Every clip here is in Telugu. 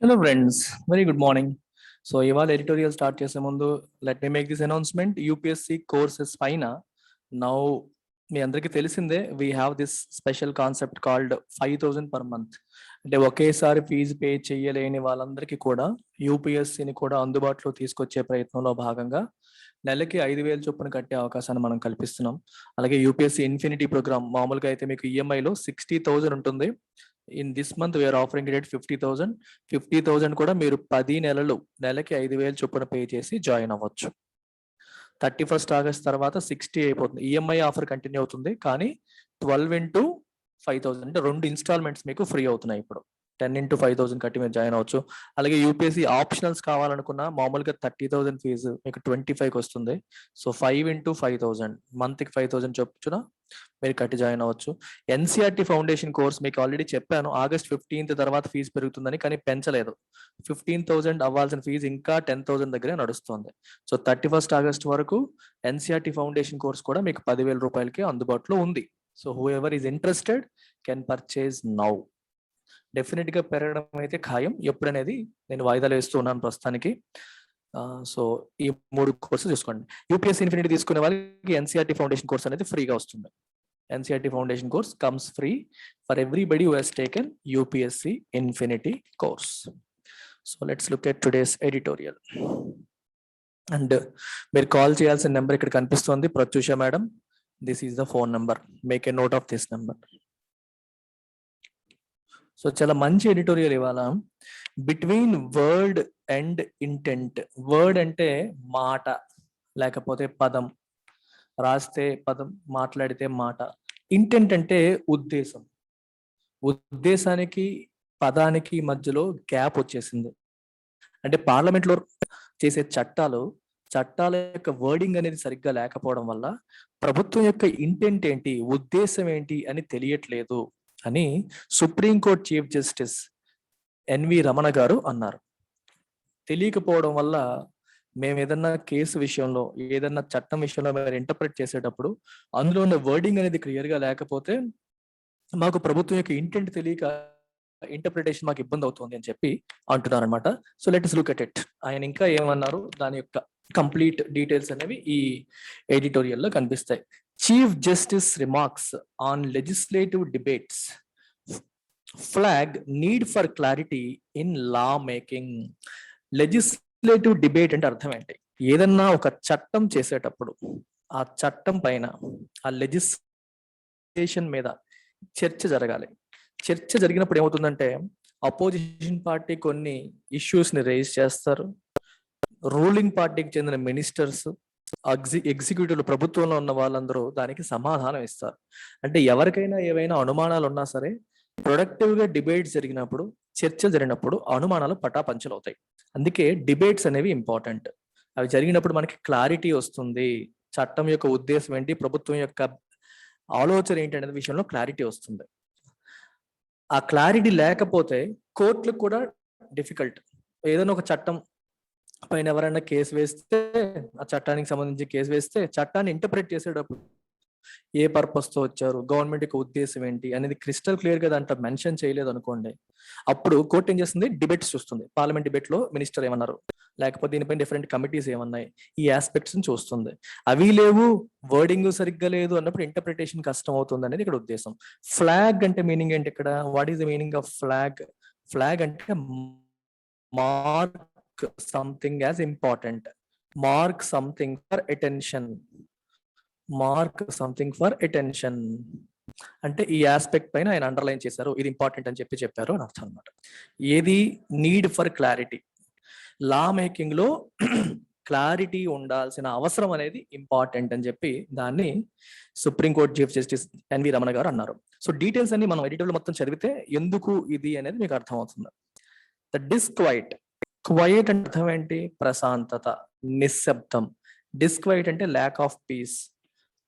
Hello friends, very good morning. So ఇవాళ ఎడిటోరియల్ స్టార్ట్ చేసే ముందు let me make this announcement. UPSC courses పైన నౌ మీ అందరికీ తెలిసిందే we have this special concept called 5,000 per month. అంటే ఒకేసారి ఫీజు పే చేయలేని వాళ్ళందరికీ కూడా యూపీఎస్సిని కూడా అందుబాటులో తీసుకొచ్చే ప్రయత్నంలో భాగంగా నెలకి 5,000 చొప్పున కట్టే అవకాశాన్ని మనం కల్పిస్తున్నాం. అలాగే యూపీఎస్సి ఇన్ఫినిటీ ప్రోగ్రామ్ మామూలుగా అయితే మీకు ఈఎంఐలో 60,000 ఉంటుంది. In this month we are offering it 50,000. 50,000 కూడా మీరు 10 నెలలు నెలకి 5,000 చొప్పున పే చేసి జాయిన్ అవ్వచ్చు. 31st ఆగస్ట్ తర్వాత 60 అయిపోతుంది. ఈఎంఐ ఆఫర్ కంటిన్యూ అవుతుంది, కానీ 12 ఇంటూ 5,000 అంటే 2 ఇన్స్టాల్మెంట్స్ మీకు ఫ్రీ అవుతున్నాయి. ఇప్పుడు 10 ఇంటూ 5,000 కట్టి మీరు జాయిన్ అవ్వచ్చు. అలాగే యూపీఎస్సీ ఆప్షనల్స్ కావాలనుకున్నా మామూలుగా 30,000 ఫీజు మీకు 25కి వస్తుంది. సో 5 ఇంటూ 5,000 మంత్కి 5,000 చొప్పున మీరు కట్టి జాయిన్ అవ్వచ్చు. ఎన్సీఆర్టీ ఫౌండేషన్ కోర్స్ మీకు ఆల్రెడీ చెప్పాను, ఆగస్ట్ 15th తర్వాత ఫీజు పెరుగుతుందని, కానీ పెంచలేదు. 15,000 అవ్వాల్సిన ఫీజు ఇంకా 10,000 దగ్గరే నడుస్తుంది. సో 31st ఆగస్ట్ వరకు ఎన్సీఆర్టీ ఫౌండేషన్ కోర్స్ కూడా మీకు 10,000 రూపాయలకి అందుబాటులో ఉంది. So who ever is interested can purchase now. Definite గా పెరగడం అయితే ఖాయం. ఎప్పుడనేది నేను వాయిదాలు వేస్తూ ఉన్నాను ప్రస్తుతానికి. సో ఈ 3 కోర్సెస్ చూసుకోండి. యూపీఎస్సీ ఇన్ఫినిటీ తీసుకునే వాళ్ళకి ఎన్సీఆర్టీ ఫౌండేషన్ కోర్స్ అనేది ఫ్రీగా వస్తుంది. NCERT foundation course comes free for everybody who has taken UPSC infinity course. So let's look at today's editorial. And మీరు కాల్ చేయాల్సిన నెంబర్ ఇక్కడ కనిపిస్తుంది, Pratyusha madam. This is the phone number, make a note of this number. So చాలా మంచి ఎడిటోరియల్ ఇవాళ. Between word and intent. Word అంటే మాట లేకపోతే పదం, రాస్తే పదం, మాట్లాడితే మాట. ఇంటెంట్ అంటే ఉద్దేశం. ఉద్దేశానికి పదానికి మధ్యలో గ్యాప్ వచ్చేసింది. అంటే పార్లమెంట్ లో చేసే చట్టాల యొక్క వర్డింగ్ అనేది సరిగ్గా లేకపోవడం వల్ల ప్రభుత్వం యొక్క ఇంటెంట్ ఏంటి, ఉద్దేశం ఏంటి అని తెలియట్లేదు అని Supreme Court chief justice NV Ramana garu అన్నారు. తెలియకపోవడం వల్ల మేము ఏదన్నా కేసు విషయంలో, ఏదన్నా చట్టం విషయంలో మేము ఇంటర్ప్రిట్ చేసేటప్పుడు అందులో ఉన్న వర్డింగ్ అనేది క్లియర్ గా లేకపోతే మాకు ప్రభుత్వం యొక్క ఇంటెంట్ తెలియక ఇంటర్ప్రిటేషన్ మాకు ఇబ్బంది అవుతుంది అని చెప్పి అంటున్నారు అనమాట. So let us look at it. ఆయన ఇంకా ఏమన్నారు, దాని యొక్క కంప్లీట్ డీటెయిల్స్ అనేవి ఈ ఎడిటోరియల్ లో కనిపిస్తాయి. Chief justice remarks on legislative debates flag need for clarity in law making. Legislative debate అంటే అర్థం ఏంటి? ఏదన్నా ఒక చట్టం చేసేటప్పుడు ఆ చట్టం పైన, ఆ లెజిస్లేషన్ మీద చర్చ జరగాలి. చర్చ జరిగినప్పుడు ఏమవుతుందంటే అపోజిషన్ పార్టీ కొన్ని ఇష్యూస్ ని రేజ్ చేస్తారు, రూలింగ్ పార్టీకి చెందిన మినిస్టర్స్, ఎగ్జిక్యూటివ్ ప్రభుత్వంలో ఉన్న వాళ్ళందరూ దానికి సమాధానం ఇస్తారు. అంటే ఎవరికైనా ఏవైనా అనుమానాలు ఉన్నా సరే ప్రొడక్టివ్ గా డిబేట్స్ జరిగినప్పుడు, చర్చలు జరిగినప్పుడు అనుమానాలు పటాపంచలు అవుతాయి. అందుకే డిబేట్స్ అనేవి ఇంపార్టెంట్. అవి జరిగినప్పుడు మనకి క్లారిటీ వస్తుంది. చట్టం యొక్క ఉద్దేశం ఏంటి, ప్రభుత్వం యొక్క ఆలోచన ఏంటి అనే విషయంలో క్లారిటీ వస్తుంది. ఆ క్లారిటీ లేకపోతే కోర్టులకు కూడా డిఫికల్ట్. ఏదైనా ఒక చట్టం పైన ఎవరైనా కేసు వేస్తే, ఆ చట్టానికి సంబంధించి కేసు వేస్తే చట్టాన్ని ఇంటర్ప్రిట్ చేసేటప్పుడు ఏ పర్పస్ తో వచ్చారు, గవర్నమెంట్ యొక్క ఉద్దేశం ఏంటి అనేది క్రిస్టల్ క్లియర్ గా దాంట్లో మెన్షన్ చేయలేదు అనుకోండి, అప్పుడు కోర్టు ఏం చేస్తుంది, డిబేట్స్ చూస్తుంది. పార్లమెంట్ డిబేట్ లో మినిస్టర్ ఏమన్నారు, లేకపోతే దీనిపైన డిఫరెంట్ కమిటీస్ ఏమన్నాయి, ఈ ఆస్పెక్ట్స్ ని చూస్తుంది. అవి లేవు, వర్డింగ్ సరిగ్గా లేదు అన్నప్పుడు ఇంటర్ప్రిటేషన్ కష్టం అవుతుంది అనేది ఇక్కడ ఉద్దేశం. ఫ్లాగ్ అంటే మీనింగ్ ఏంటి ఇక్కడ? What is the meaning of flag? Flag అంటే mark something as important, mark something for attention, mark something for attention అంటే ఈ ఆస్పెక్ట్ పైన ఆయన అండర్లైన్ చేశారు, ఇది ఇంపార్టెంట్ అని చెప్పారు అని అర్థం అనమాట. ఏది need for clarity. Law making లో క్లారిటీ ఉండాల్సిన అవసరం అనేది ఇంపార్టెంట్ అని చెప్పి దాన్ని Supreme Court chief justice NV Ramana garu అన్నారు. సో డీటెయిల్స్ అన్ని మనం ఎడిటోరియల్ మొత్తం చదివితే ఎందుకు ఇది అనేది మీకు అర్థం అవుతుంది. ద డిస్క్వైట్. క్వైట్ అంటే అర్థం ఏంటి? ప్రశాంతత, నిశ్శబ్దం. డిస్క్వైట్ అంటే ల్యాక్ ఆఫ్ పీస్,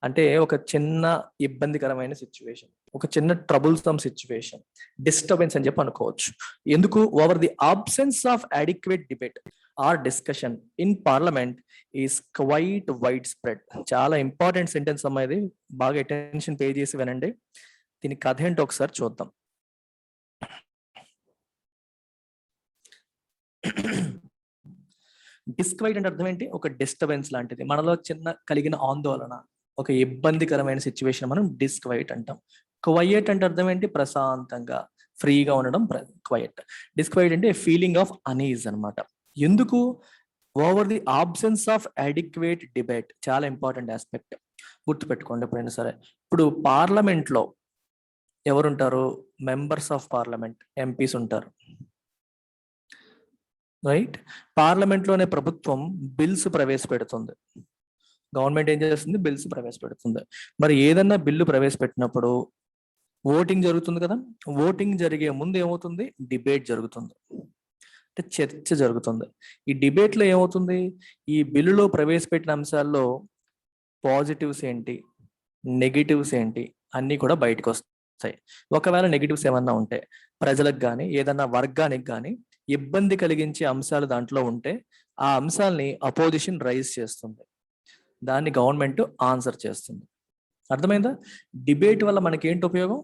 అంటే ఒక చిన్న ఇబ్బందికరమైన సిచ్యువేషన్, ఒక చిన్న ట్రబుల్సమ్ సిచ్యువేషన్, డిస్టర్బెన్స్ అని చెప్పి అనుకోవచ్చు. ఎందుకు? Over the absence of adequate debate or discussion in parliament is quite wide spread. చాలా ఇంపార్టెంట్ సెంటెన్స్ అమ్మా ఇది, బాగా అటెన్షన్ పే చేసి వినండి. దీని కథ ఏంటో ఒకసారి చూద్దాం. డిస్క్వైట్ అంటే అర్థం ఏంటి? ఒక డిస్టర్బెన్స్ లాంటిది, మనలో చిన్న కలిగిన ఆందోళన, ఒక ఇబ్బందికరమైన సిచ్యువేషన్ మనం డిస్క్వైట్ అంటాం. క్వైట్ అంటే అర్థం ఏంటి? ప్రశాంతంగా ఫ్రీగా ఉండడం క్వైట్. డిస్క్వైట్ అంటే ఫీలింగ్ ఆఫ్ అనీజ్ అనమాట. ఎందుకు? Over the absence of adequate debate. చాలా ఇంపార్టెంట్ ఆస్పెక్ట్, గుర్తుపెట్టుకోండి ఎప్పుడైనా సరే. ఇప్పుడు పార్లమెంట్ లో ఎవరుంటారు? మెంబర్స్ ఆఫ్ పార్లమెంట్, ఎంపీస్ ఉంటారు, రైట్? పార్లమెంట్ లోనే ప్రభుత్వం బిల్స్ ప్రవేశపెడుతుంది. గవర్నమెంట్ ఏం చేస్తుంది? బిల్స్ ప్రవేశపెడుతుంది. మరి ఏదన్నా బిల్లు ప్రవేశపెట్టినప్పుడు ఓటింగ్ జరుగుతుంది కదా. ఓటింగ్ జరిగే ముందు ఏమవుతుంది? డిబేట్ జరుగుతుంది, అంటే చర్చ జరుగుతుంది. ఈ డిబేట్ లో ఏమవుతుంది? ఈ బిల్లులో ప్రవేశపెట్టిన అంశాల్లో పాజిటివ్స్ ఏంటి, నెగిటివ్స్ ఏంటి అన్ని కూడా బయటకు వస్తాయి. ఒకవేళ నెగిటివ్స్ ఏమన్నా ఉంటే, ప్రజలకు కానీ ఏదన్నా వర్గానికి కానీ ఇబ్బంది కలిగించే అంశాలు దాంట్లో ఉంటే, ఆ అంశాలని అపోజిషన్ రైజ్ చేస్తుంది, దాన్ని గవర్నమెంట్ ఆన్సర్ చేస్తుంది. అర్థమైందా? డిబేట్ వల్ల మనకి ఏంటి ఉపయోగం?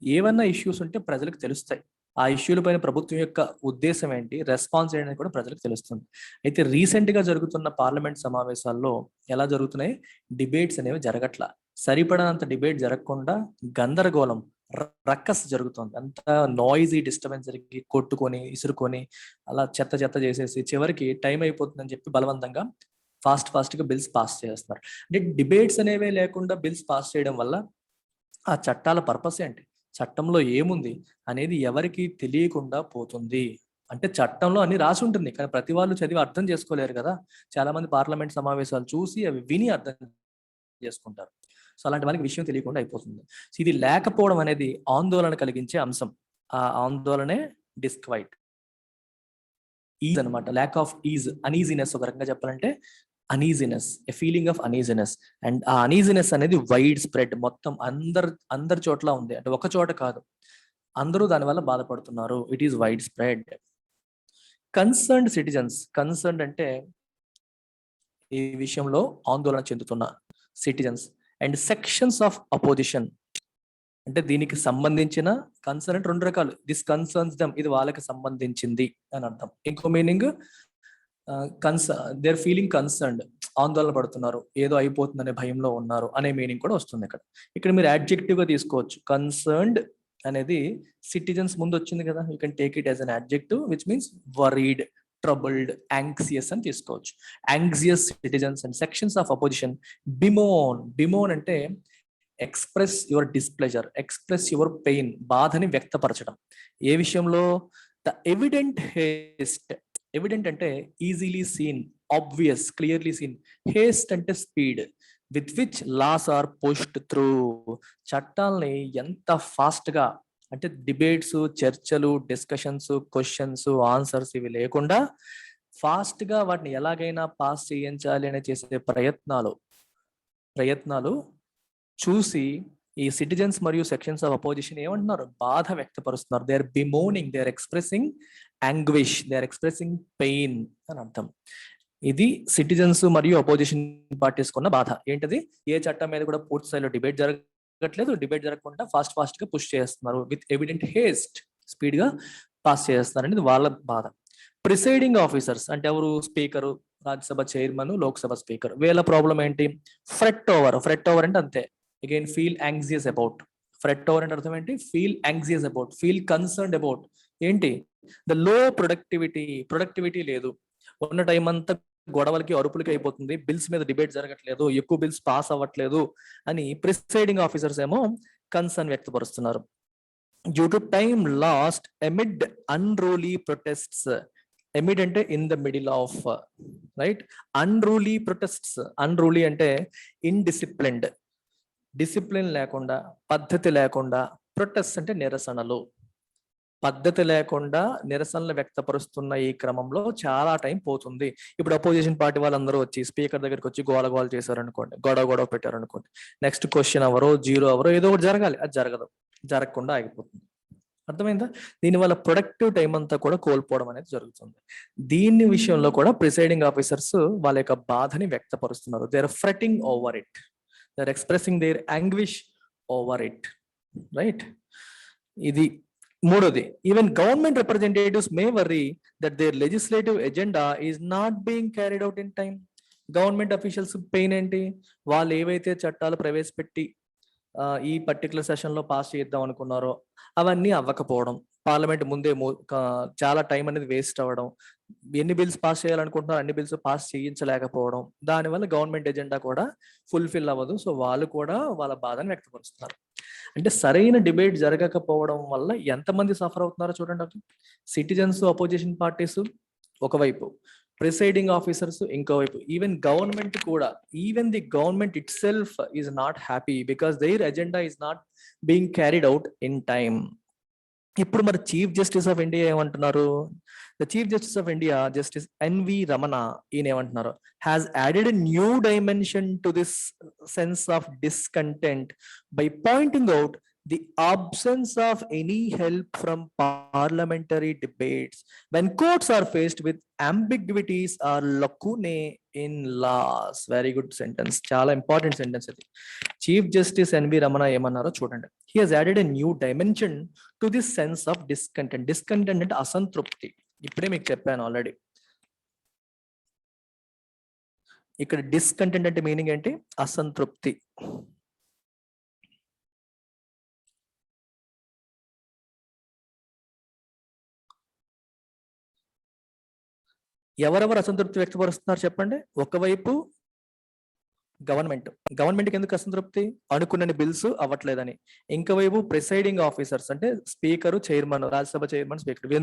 ఏవన్నా ఇష్యూస్ ఉంటే ప్రజలకు తెలుస్తాయి, ఆ ఇష్యూల పైన ప్రభుత్వం యొక్క ఉద్దేశం ఏంటి, రెస్పాన్స్ ఏంటి కూడా ప్రజలకు తెలుస్తుంది. అయితే రీసెంట్ గా జరుగుతున్న పార్లమెంట్ సమావేశాల్లో ఎలా జరుగుతున్నాయి? డిబేట్స్ అనేవి జరగట్లా. సరిపడనంత డిబేట్ జరగకుండా గందరగోళం, రక్కస్ జరుగుతుంది. అంత నాయిజీ డిస్టర్బెన్స్ జరిగి కొట్టుకొని ఇసురుకొని అలా చెత్త చెత్త చేసేసి చివరికి టైం అయిపోతుందని చెప్పి బలవంతంగా ఫాస్ట్ గా బిల్స్ పాస్ చేస్తున్నారు. అంటే డిబేట్స్ అనేవే లేకుండా బిల్స్ పాస్ చేయడం వల్ల ఆ చట్టాల పర్పస్ ఏంటి, చట్టంలో ఏముంది అనేది ఎవరికి తెలియకుండా పోతుంది. అంటే చట్టంలో అన్ని రాసి ఉంటుంది, కానీ ప్రతి వాళ్ళు చదివి అర్థం చేసుకోలేరు కదా. చాలా మంది పార్లమెంట్ సమావేశాలు చూసి అవి విని అర్థం చేసుకుంటారు. సో అలాంటి వాళ్ళకి విషయం తెలియకుండా అయిపోతుంది. సో ఇది లేకపోవడం అనేది ఆందోళన కలిగించే అంశం. ఆ ఆందోళనే డిస్క్వైట్, ఈజ్ అనమాట. Lack of is, uneasiness. ఒక రకంగా చెప్పాలంటే uneasiness, a feeling of uneasiness. And ఆ అనీజినెస్ అనేది వైడ్ స్ప్రెడ్, మొత్తం అందరి చోట్ల ఉంది, అంటే ఒక చోట కాదు, అందరూ దానివల్ల బాధపడుతున్నారు. It is wide spread. Concerned citizens, concerned అంటే ఈ విషయంలో ఆందోళన చెందుతున్న citizens. And sections of opposition, అంటే దీనికి సంబంధించిన కన్సర్న్ అంటే 2 రకాలు. దిస్ కన్సర్న్స్ దెమ్, ఇది వాళ్ళకి సంబంధించింది అని అర్థం. ఇంకో మీనింగ్ దేర్ ఫీలింగ్ కన్సర్న్డ్, ఆందోళన పడుతున్నారు, ఏదో అయిపోతుందనే భయంలో ఉన్నారు అనే మీనింగ్ కూడా వస్తుంది ఇక్కడ. ఇక్కడ మీరు యాడ్జెక్టివ్ గా తీసుకోవచ్చు. కన్సర్న్డ్ అనేది సిటిజన్స్ ముందు వచ్చింది కదా, you can take it as an adjective which means worried, troubled, anxious అని తీసుకోవచ్చు. Anxious citizens and sections of opposition. Bemoan, bemoan అంటే express your displeasure, express your pain, బాధని వ్యక్తపరచడం. ఏ విషయంలో? The evident haste. ఎవిడెంట్ అంటే easily seen, obvious, clearly seen. Haste అంటే speed, with which laws are pushed through. చట్టాలని ఎంత ఫాస్ట్ గా, అంటే డిబేట్స్, చర్చలు, డిస్కషన్స్, క్వశ్చన్స్, ఆన్సర్స్ ఇవి లేకుండా ఫాస్ట్ గా వాటిని ఎలాగైనా పాస్ చేయించాలి అని చేసే ప్రయత్నాలు చూసి ఈ సిటిజన్స్ మరియు సెక్షన్స్ ఆఫ్ అపోజిషన్ ఏమంటున్నారు? బాధ వ్యక్తపరుస్తున్నారు. They are bemoaning, they are expressing anguish, they are expressing pain అని అర్థం. ఇది సిటిజన్స్ మరియు అపోజిషన్ పార్టీస్ కొన్న బాధ. ఏంటది? ఏ చట్టం మీద కూడా పూర్తి స్థాయిలో డిబేట్ జరగట్లేదు, డిబేట్ జరగకుండా ఫాస్ట్ గా పుష్ చేస్తున్నారు, విత్ ఎవిడెంట్ హేస్ట్, స్పీడ్ గా పాస్ చేస్తున్నారు అనేది వాళ్ళ బాధ. ప్రిసైడింగ్ ఆఫీసర్స్ అంటే ఎవరు? Speaker, Rajya Sabha chairman, Lok Sabha speaker. వీళ్ళ ప్రాబ్లం ఏంటి? Fret over. ఫ్రెట్ ఓవర్ అంటే అంతే, again feel anxious about. Fret over అంటే అర్థం ఏంటి? Feel anxious about, feel concerned about. ఏంటి? ద లో ప్రొడక్టివిటీ లేదు, ఉన్న టైం అంతా గొడవలకి అరుపులకి అయిపోతుంది, బిల్స్ మీద డిబేట్ జరగట్లేదు, ఎక్కువ బిల్స్ పాస్ అవ్వట్లేదు అని ప్రిసైడింగ్ ఆఫీసర్స్ ఏమో కన్సర్న్ వ్యక్తపరుస్తున్నారు. Due to time lost amid unruly protests. Amid అంటే in the middle of, right? Unruly protests. Unruly అంటే ఇన్డిసిప్లిన్డ్, డిసిప్లిన్ లేకుండా, పద్ధతి లేకుండా. ప్రొటెస్ట్ అంటే నిరసనలు. పద్ధతి లేకుండా నిరసనలు వ్యక్తపరుస్తున్న ఈ క్రమంలో చాలా టైం పోతుంది. ఇప్పుడు అపోజిషన్ పార్టీ వాళ్ళందరూ వచ్చి స్పీకర్ దగ్గరికి వచ్చి గోల చేశారు అనుకోండి, గొడవ పెట్టారు అనుకోండి, నెక్స్ట్ క్వశ్చన్ అవరో, 0 అవరో ఏదో ఒకటి జరగాలి, అది జరగకుండా ఆగిపోతుంది. అర్థమైందా? దీనివల్ల ప్రొడక్టివ్ టైం అంతా కూడా కోల్పోవడం అనేది జరుగుతుంది. దీని విషయంలో కూడా ప్రిసైడింగ్ ఆఫీసర్స్ వాళ్ళ యొక్క బాధని వ్యక్తపరుస్తున్నారు. They are fretting over it, they are expressing their anguish over it, right? ఇది మూడోది, even government representatives may worry that their legislative agenda is not being carried out in time. Government officials pain ఏంటి? వాళ్ళు ఏవైతే చట్టాలు ప్రవేశపెట్టి ఈ పర్టికులర్ సెషన్ లో పాస్ చేద్దాం అనుకున్నారో అవన్నీ అవ్వకపోవడం, పార్లమెంట్ ముందే చాలా టైం అనేది వేస్ట్ అవ్వడం, ఎన్ని బిల్స్ పాస్ చేయాలనుకుంటున్నారో అన్ని బిల్స్ పాస్ చేయించలేకపోవడం, దానివల్ల గవర్నమెంట్ ఎజెండా కూడా ఫుల్ఫిల్ అవ్వదు. సో వాళ్ళు కూడా వాళ్ళ బాధను వ్యక్తపరుస్తున్నారు. అంటే సరైన డిబేట్ జరగకపోవడం వల్ల ఎంతమంది సఫర్ అవుతున్నారో చూడండి. సిటిజన్స్, అపోజిషన్ పార్టీస్ ఒకవైపు, ప్రిసైడింగ్ ఆఫీసర్స్ ఇంకోవైపు, ఈవెన్ గవర్నమెంట్ కూడా, even the government itself is not happy because their agenda is not being carried out in time. ఇప్పుడు మరి చీఫ్ జస్టిస్ ఆఫ్ ఇండియా ఏమంటున్నారు? The chief justice of India, justice NV Ramana, ఈయన ఏమంటున్నారు? Has added a new dimension to this sense of discontent by pointing out the absence of any help from parliamentary debates when courts are faced with ambiguities or lacunae in laws. Very good sentence, chala important sentence adi. Chief Justice NV Ramana ఏమన్నారో చూడండి. He has added a new dimension to this sense of discontent. Discontent అంటే అసంతృప్తి. ఇప్పుడే మీకు చెప్పాను ఆల్రెడీ. ఇక్కడ డిస్కంటెంట్ అంటే మీనింగ్ ఏంటి? అసంతృప్తి. ఎవరెవరు అసంతృప్తి వ్యక్తపరుస్తున్నారు చెప్పండి? ఒకవైపు గవర్నమెంట్కి ఎందుకు అసంతృప్తి? అనుకున్న బిల్స్ అవ్వట్లేదని. ఇంకోవైపు ప్రిసైడింగ్ ఆఫీసర్స్ అంటే speaker, chairman, Rajya Sabha chairman, speaker,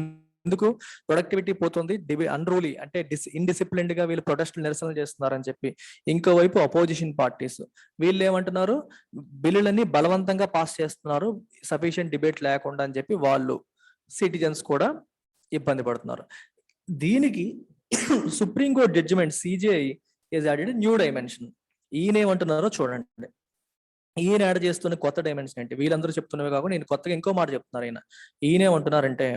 ఎందుకు ప్రొడక్టివిటీ పోతుంది, అన్రూలీ అంటే ఇన్డిసిప్లిన్డ్ గా వీళ్ళు ప్రొటెస్టులు, నిరసనలు చేస్తున్నారని చెప్పి. ఇంకోవైపు అపోజిషన్ పార్టీస్, వీళ్ళు ఏమంటున్నారు? బిల్లులన్నీ బలవంతంగా పాస్ చేస్తున్నారు సఫిషియెంట్ డిబేట్ లేకుండా అని చెప్పి వాళ్ళు, సిటిజన్స్ కూడా ఇబ్బంది పడుతున్నారు. దీనికి supreme court judgment CJI is added new dimension. ఈయన ఏమంటున్నారో చూడండి. ఈయన యాడ్ చేస్తున్న కొత్త డైమెన్షన్ ఏంటి? వీళ్ళందరూ చెప్తున్నవి కాకుండా నేను కొత్తగా ఇంకో మాట చెప్తున్నారు. ఈయన ఏమంటున్నారంటే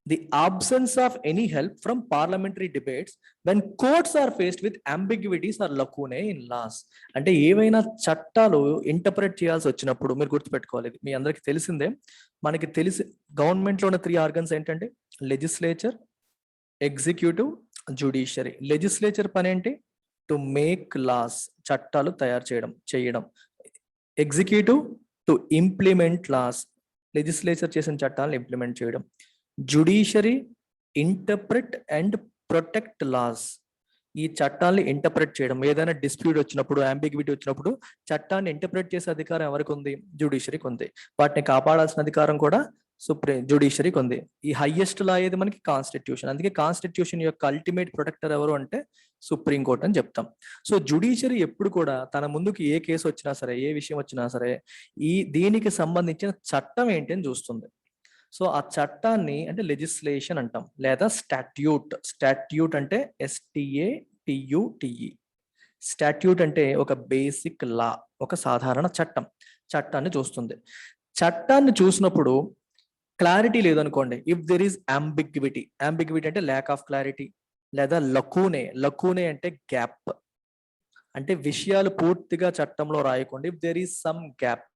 the absence of any help from parliamentary debates when courts are faced with ambiguities or lacunae in laws. అంటే ఏవైనా చట్టాలు ఇంటర్ప్రెట్ చేయాల్సి వచ్చినప్పుడు, మీరు గుర్తుపెట్టుకోవాలి, మీ అందరికి తెలిసిందే, మనకి తెలిసి గవర్నమెంట్ లో ఉన్న 3 ఆర్గన్స్ ఏంటంటే లెజిస్లేచర్, ఎగ్జిక్యూటివ్, జ్యుడిషియరీ. లెజిస్లేచర్ పని ఏంటి? టు మేక్ లాస్, చట్టాలు తయారు చేయడం. Executive to implement laws, legislature చేసిన చట్టాలను ఇంప్లిమెంట్ చేయడం. Judiciary interpret and protect laws, ఈ చట్టాన్ని ఇంటర్ప్రెట్ చేయడం. ఏదైనా డిస్ప్యూట్ వచ్చినప్పుడు, అంబిగ్విటీ వచ్చినప్పుడు చట్టాన్ని ఇంటర్ప్రెట్ చేసే అధికారం ఎవరికి ఉంది? జ్యుడిషియరీకి ఉంది. వాటిని కాపాడాల్సిన అధికారం కూడా జ్యుడిషియరీకి ఉంది. ఈ హైయెస్ట్ లా ఏది? మనకి కాన్స్టిట్యూషన్. అందుకే కాన్స్టిట్యూషన్ యొక్క అల్టిమేట్ ప్రొటెక్టర్ ఎవరు అంటే సుప్రీంకోర్టు అని చెప్తాం. సో జ్యుడిషియరీ ఎప్పుడు కూడా తన ముందుకు ఏ కేసు వచ్చినా సరే, ఏ విషయం వచ్చినా సరే, దీనికి సంబంధించిన చట్టం ఏంటి అని చూస్తుంది. సో ఆ చట్టాన్ని అంటే లెజిస్లేషన్ అంటాం, లేదా స్టాట్యూట్. స్టాట్యూట్ అంటే STATUTE. స్టాట్యూట్ అంటే ఒక బేసిక్ లా, ఒక సాధారణ చట్టాన్ని చూస్తుంది. చట్టాన్ని చూసినప్పుడు క్లారిటీ లేదనుకోండి, ఇఫ్ దెర్ ఈస్ అంబిగ్విటీ అంటే ల్యాక్ ఆఫ్ క్లారిటీ, లేదా లకూనే అంటే గ్యాప్, అంటే విషయాలు పూర్తిగా చట్టంలో రాయకుండా, if there is some gap,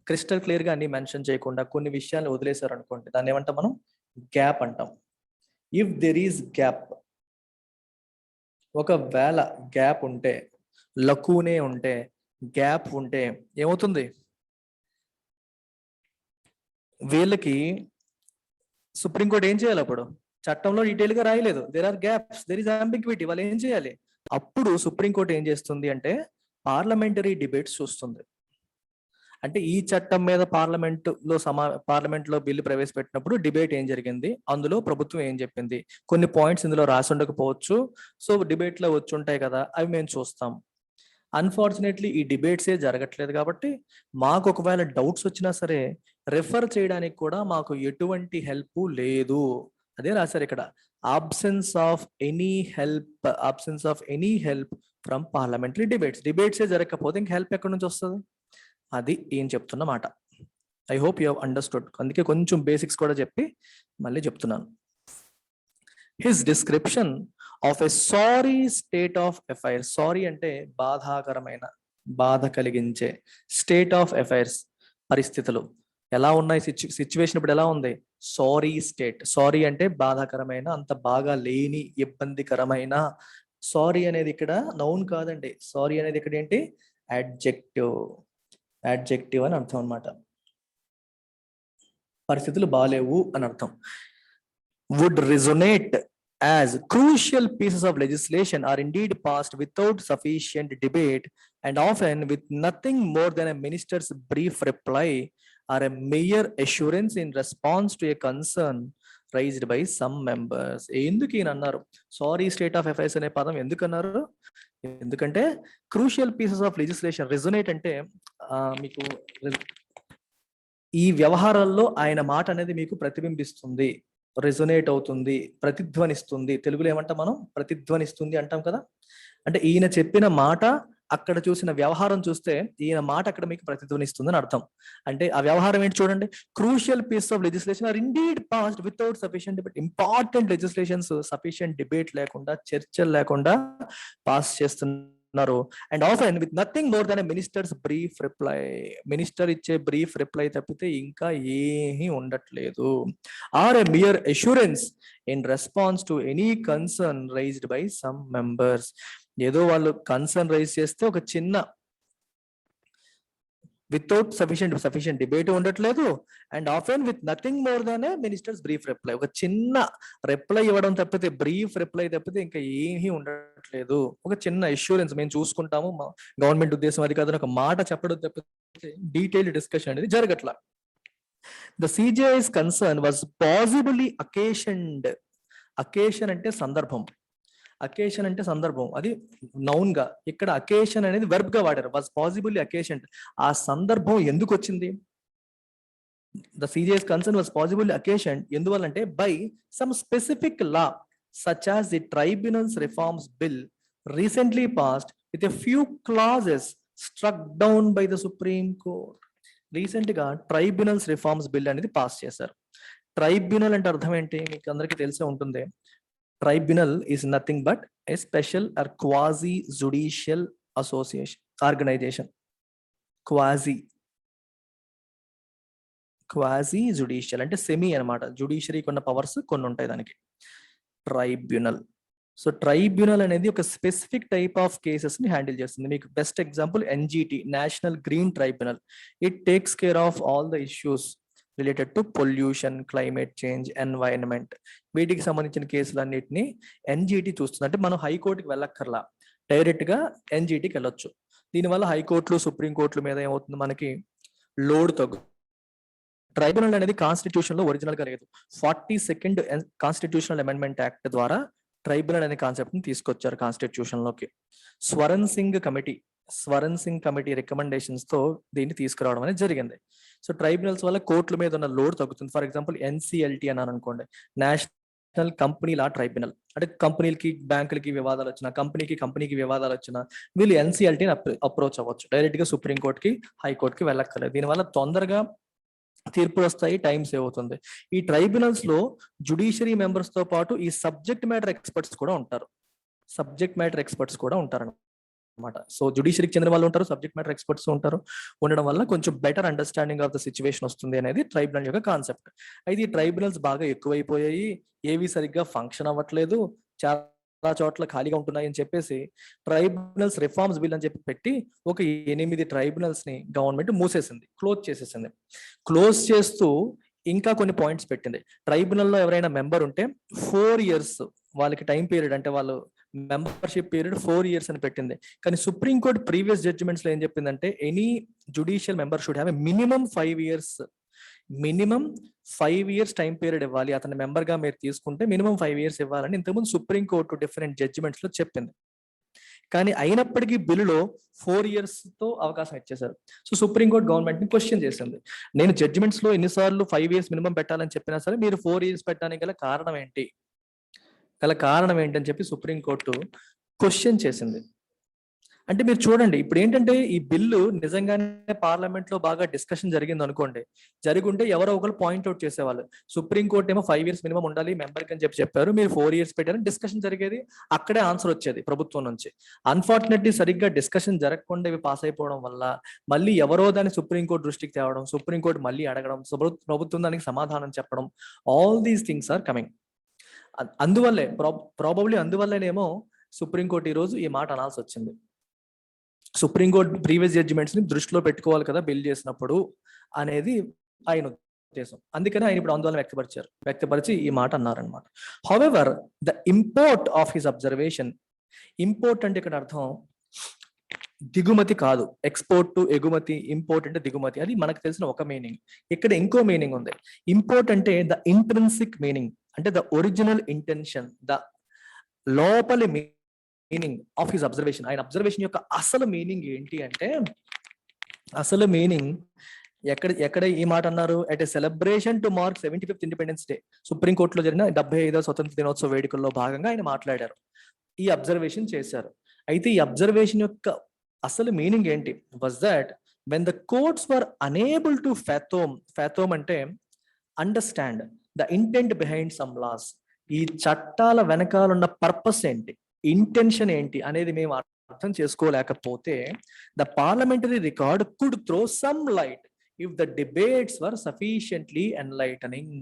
crystal clear గా అన్ని మెన్షన్ చేయకుండా కొన్ని విషయాలు వదిలేశారు అనుకోండి, దాన్ని ఏమంటాం మనం? గ్యాప్ అంటాం. ఇఫ్ దెర్ ఈస్ గ్యాప్, ఒకవేళ గ్యాప్ ఉంటే, లకూనే ఉంటే, గ్యాప్ ఉంటే ఏమవుతుంది? వీళ్ళకి సుప్రీంకోర్టు ఏం చేయాలి? అప్పుడు చట్టంలో డీటెయిల్ గా రాయలేదు, there are gaps, there is ambiguity, వాళ్ళు ఏం చేయాలి? అప్పుడు సుప్రీంకోర్టు ఏం చేస్తుంది అంటే పార్లమెంటరీ డిబేట్స్ చూస్తుంది. అంటే ఈ చట్టం మీద పార్లమెంట్ లో బిల్లు ప్రవేశపెట్టినప్పుడు డిబేట్ ఏం జరిగింది, అందులో ప్రభుత్వం ఏం చెప్పింది, కొన్ని పాయింట్స్ ఇందులో రాసి ఉండకపోవచ్చు, సో డిబేట్ లో వచ్చి ఉంటాయి కదా, అవి మేము చూస్తాం. అన్ఫార్చునేట్లీ ఈ డిబేట్సే జరగట్లేదు కాబట్టి మాకు ఒకవేళ డౌట్స్ వచ్చినా సరే రెఫర్ చేయడానికి కూడా మాకు ఎటువంటి హెల్ప్ లేదు. అదే రాశారు ఇక్కడ, absence of any help from parliamentary డిబేట్సే జరగకపోతే ఇంక హెల్ప్ ఎక్కడి నుంచి వస్తుంది? అది ఏం చెప్తున్న మాట. I hope you have understood. అందుకే కొంచెం బేసిక్స్ కూడా చెప్పి మళ్ళీ చెప్తున్నాను. His description of a sorry state of affairs. Sorry అంటే బాధాకరమైన, బాధ కలిగించే, స్టేట్ ఆఫ్ అఫైర్స్ పరిస్థితులు, ఎలా ఉన్నాయి సిచ్యువేషన్ ఇప్పుడు ఎలా ఉంది? Sorry state. సారీ అంటే బాధాకరమైన, అంత బాగా లేని, ఇబ్బందికరమైన. సారీ అనేది ఇక్కడ నౌన్ కాదండి. సారీ అనేది ఇక్కడ ఏంటి? అడ్జెక్టివ్. అడ్జెక్టివ్ అని అర్థం అన్నమాట. పరిస్థితులు బాలేవు అని అర్థం. Would resonate as crucial pieces of legislation are indeed passed without sufficient debate and often with nothing more than a minister's brief reply or a mere assurance in response to a concern raised by some members. ఎందుకు ఈయన అన్నారు సారీ స్టేట్ ఆఫ్ అఫైర్స్ అనే పదం? ఎందుకు అన్నారు? ఎందుకంటే క్రూషియల్ పీసెస్ ఆఫ్ లెజిస్లేషన్. రిజొనేట్ అంటే మీకు ఈ వ్యవహారాల్లో ఆయన మాట అనేది మీకు ప్రతిబింబిస్తుంది, రెజొనేట్ అవుతుంది, ప్రతిధ్వనిస్తుంది. తెలుగులో ఏమంటాం మనం? ప్రతిధ్వనిస్తుంది అంటాం కదా. అంటే ఈయన చెప్పిన మాట అక్కడ చూసిన వ్యవహారం చూస్తే ఈయన మాట అక్కడ మీకు ప్రతిధ్వనిస్తుంది అని అర్థం. అంటే ఆ వ్యవహారం ఏంటి చూడండి. Crucial piece of legislation are indeed passed without sufficient debate. Important legislations sufficient debate లేకుండా, చర్చలు లేకుండా పాస్ చేస్తున్నారు. And often with nothing more than a minister's brief reply. Minister ఇచ్చే బ్రీఫ్ రిప్లై తప్పితే ఇంకా ఏమీ ఉండట్లేదు. Or a mere assurance in response to any concern raised by some members. ఏదో వాళ్ళు కన్సర్న్ రైజ్ చేస్తే ఒక చిన్న వితౌట్ సఫిషియెంట్ డిబేట్ ఉండట్లేదు. And often with nothing more than A ministers brief reply. ఒక చిన్న రిప్లై ఇవ్వడం తప్పితే, బ్రీఫ్ రిప్లై తప్పితే ఇంకా ఏమీ ఉండట్లేదు. ఒక చిన్న అష్యూరెన్స్ మేము చూసుకుంటాము, గవర్నమెంట్ ఉద్దేశం అది కాదని ఒక మాట చెప్పడం తప్పితే డీటెయిల్డ్ డిస్కషన్ అనేది జరగట్లా. The CJI's concern was possibly occasioned. Occasion అంటే సందర్భం. అకేషన్ అంటే సందర్భం, అది నౌన్ గా. ఇక్కడ అకేషన్ అనేది వెర్బ్ గా వాడారు. Was possibly occasion. ఆ సందర్భం ఎందుకు వచ్చింది? The serious concern was possibly occasion ఎందువల్లంటే by some specific law such as the tribunals reforms bill recently passed with a few clauses struck down by the supreme court. Recent గా ట్రైబ్యునల్స్ రిఫార్మ్స్ బిల్ అనేది పాస్ చేశారు. ట్రైబ్యునల్ అంటే అర్థం ఏంటి? మీకు అందరికీ తెలిసే ఉంటుంది. Tribunal is nothing but a special or quasi judicial association organization. Quasi judicial అంటే సెమీ అన్నమాట. జుడిషియరీ కొన్న పవర్స్ కొన్ని ఉంటాయి దానికి. ట్రైబ్యునల్. సో ట్రైబ్యునల్ అనేది ఒక స్పెసిఫిక్ టైప్ ఆఫ్ కేసెస్ ని హ్యాండిల్ చేస్తుంది. మీకు best example NGT, national green tribunal. It takes care of all the issues related to pollution, climate change, environment. వీటికి సంబంధించిన కేసులన్నిటిని ఎన్జిటి చూస్తుంది. అంటే మనం హైకోర్టుకి వెళ్ళక్కర్లా, డైరెక్ట్ గా ఎన్జిటికి వెళ్ళొచ్చు. దీనివల్ల హైకోర్టులు, సుప్రీంకోర్టుల మీద ఏమవుతుంది, మనకి లోడ్ తగ్గు. ట్రైబ్యునల్ అనేది కాన్స్టిట్యూషన్ లో ఒరిజినల్ గా లేదు. 42nd కాన్స్టిట్యూషనల్ అమెండ్మెంట్ యాక్ట్ ద్వారా ట్రైబ్యునల్ అనే కాన్సెప్ట్ ని తీసుకొచ్చారు కాన్స్టిట్యూషన్ లోకి. స్వరణ్ సింగ్ కమిటీ రికమెండేషన్స్ తో దీన్ని తీసుకురావడం అనేది జరిగింది. సో ట్రైబ్యునల్స్ వల్ల కోర్టుల మీద ఉన్న లోడ్ తగ్గుతుంది. ఫర్ ఎగ్జాంపుల్ ఎన్సిఎల్టీ అన్నాను అనుకోండి, నేషనల్ కంపెనీ లా ట్రైబ్యునల్. అంటే కంపెనీలకి, బ్యాంకులకి వివాదాలు వచ్చినా, కంపెనీకి వివాదాలు వచ్చినా వీళ్ళు ఎన్సిఎల్టీని అప్రోచ్ అవ్వచ్చు. డైరెక్ట్ గా సుప్రీంకోర్టుకి, హైకోర్టుకి వెళ్ళక్కర్లేదు. దీనివల్ల తొందరగా తీర్పులు వస్తాయి, టైం సేవ్ అవుతుంది. ఈ ట్రైబ్యునల్స్ లో జుడిషియరీ మెంబర్స్ తో పాటు ఈ సబ్జెక్ట్ మ్యాటర్ ఎక్స్పర్ట్స్ కూడా ఉంటారు. అనమాట. సో జుడిషియరీకి చెందిన వాళ్ళు ఉంటారు, సబ్జెక్ట్ మ్యాటర్ ఎక్స్పర్ట్స్ ఉంటారు. ఉండడం వల్ల కొంచెం better understanding of the situation వస్తుంది అనేది ట్రైబ్యునల్ యొక్క కాన్సెప్ట్. అయితే ఈ ట్రైబ్యునల్స్ బాగా ఎక్కువైపోయాయి, ఏవి సరిగ్గా ఫంక్షన్ అవ్వట్లేదు, చాలా చోట్ల ఖాళీగా ఉంటున్నాయి అని చెప్పేసి ట్రైబ్యునల్స్ రిఫార్మ్స్ బిల్ అని చెప్పి పెట్టి ఒక 8 ట్రైబ్యునల్స్ ని గవర్నమెంట్ మూసేసింది, క్లోజ్ చేసేసింది. క్లోజ్ చేస్తూ ఇంకా కొన్ని పాయింట్స్ పెట్టింది. ట్రైబ్యునల్లో ఎవరైనా మెంబర్ ఉంటే 4 years వాళ్ళకి టైం పీరియడ్, అంటే వాళ్ళు మెంబర్షిప్ పీరియడ్ 4 years అని పెట్టింది. కానీ సుప్రీంకోర్టు ప్రీవియస్ జడ్జిమెంట్స్ లో ఏం చెప్పిందంటే any judicial member should have minimum 5 years time period ఇవ్వాలి. అతని మెంబర్ గా మీరు తీసుకుంటే మినిమం 5 years ఇవ్వాలని ఇంతకుముందు సుప్రీంకోర్టు డిఫరెంట్ జడ్జిమెంట్స్ లో చెప్పింది. కానీ అయినప్పటికీ బిల్లులో 4 years తో అవకాశం ఇచ్చేశారు. సో సుప్రీంకోర్టు గవర్నమెంట్ ని క్వశ్చన్ చేసింది. నేను జడ్జిమెంట్స్ లో ఎన్నిసార్లు 5 years మినిమం పెట్టాలని చెప్పినా సరే మీరు 4 years పెట్టడానికి గల కారణం ఏంటి అని చెప్పి సుప్రీంకోర్టు క్వశ్చన్ చేసింది. అంటే మీరు చూడండి, ఇప్పుడు ఏంటంటే ఈ బిల్లు నిజంగానే పార్లమెంట్ లో బాగా డిస్కషన్ జరిగింది అనుకోండి, జరుగుంటే ఎవరో ఒకరు పాయింట్అవుట్ చేసేవాళ్ళు. సుప్రీంకోర్టు ఏమో 5 years మినిమం ఉండాలి మెంబర్కి అని చెప్పారు, మీరు 4 years పెట్టారని డిస్కషన్ జరిగేది, అక్కడే ఆన్సర్ వచ్చేది ప్రభుత్వం నుంచి. అన్ఫార్చునేట్లీ సరిగ్గా డిస్కషన్ జరగకుండా ఇవి పాస్ అయిపోవడం వల్ల మళ్ళీ ఎవరో దాన్ని సుప్రీంకోర్టు దృష్టికి తేవడం, సుప్రీంకోర్టు మళ్ళీ అడగడం, ప్రభుత్వం దానికి సమాధానం చెప్పడం, all these things are coming. అందువల్లే ప్రాబబ్లీ అందువల్లనేమో సుప్రీంకోర్టు ఈ రోజు ఈ మాట అనాల్సి వచ్చింది. సుప్రీంకోర్టు ప్రీవియస్ జడ్జిమెంట్స్ ని దృష్టిలో పెట్టుకోవాలి కదా బిల్ చేసినప్పుడు అనేది ఆయన ఉద్దేశం. అందుకని ఆయన ఇప్పుడు ఆందోళన వ్యక్తపరిచి ఈ మాట అన్నారనమాట. However the import of his observation, import అంటే ఇక్కడ అర్థం దిగుమతి కాదు, ఎక్స్పోర్ట్ టు ఎగుమతి, ఇంపోర్ట్ అంటే దిగుమతి, అది మనకు తెలిసిన ఒక మీనింగ్. ఇక్కడ ఇంకో మీనింగ్ ఉంది. ఇంపోర్ట్ అంటే ద ఇంట్రిన్సిక్ మీనింగ్, అంటే ద ఒరిజినల్ ఇంటెన్షన్, ద లోపలి మీనింగ్ ఆఫ్ హిస్ అబ్జర్వేషన్. ఆయన అబ్జర్వేషన్ యొక్క అసలు మీనింగ్ ఏంటి అంటే, అసలు మీనింగ్ ఎక్కడ ఈ మాట అన్నారు, at a celebration to mark 75th independence day, సుప్రీంకోర్టులో జరిగిన 75వ స్వతంత్ర దినోత్సవ వేడుకల్లో భాగంగా ఆయన మాట్లాడారు, ఈ అబ్జర్వేషన్ చేశారు. అయితే ఈ అబ్జర్వేషన్ యొక్క అసలు మీనింగ్ ఏంటి, was that when the courts were unable to fathom అంటే understand the intent behind some laws, ఈ చట్టాల వెనకాలన్న పర్పస్ ఏంటి, ఇంటెన్షన్ ఏంటి అనేది మేము అర్థం చేసుకోలేకపోతే, the parliamentary record could throw some light if the debates were sufficiently enlightening.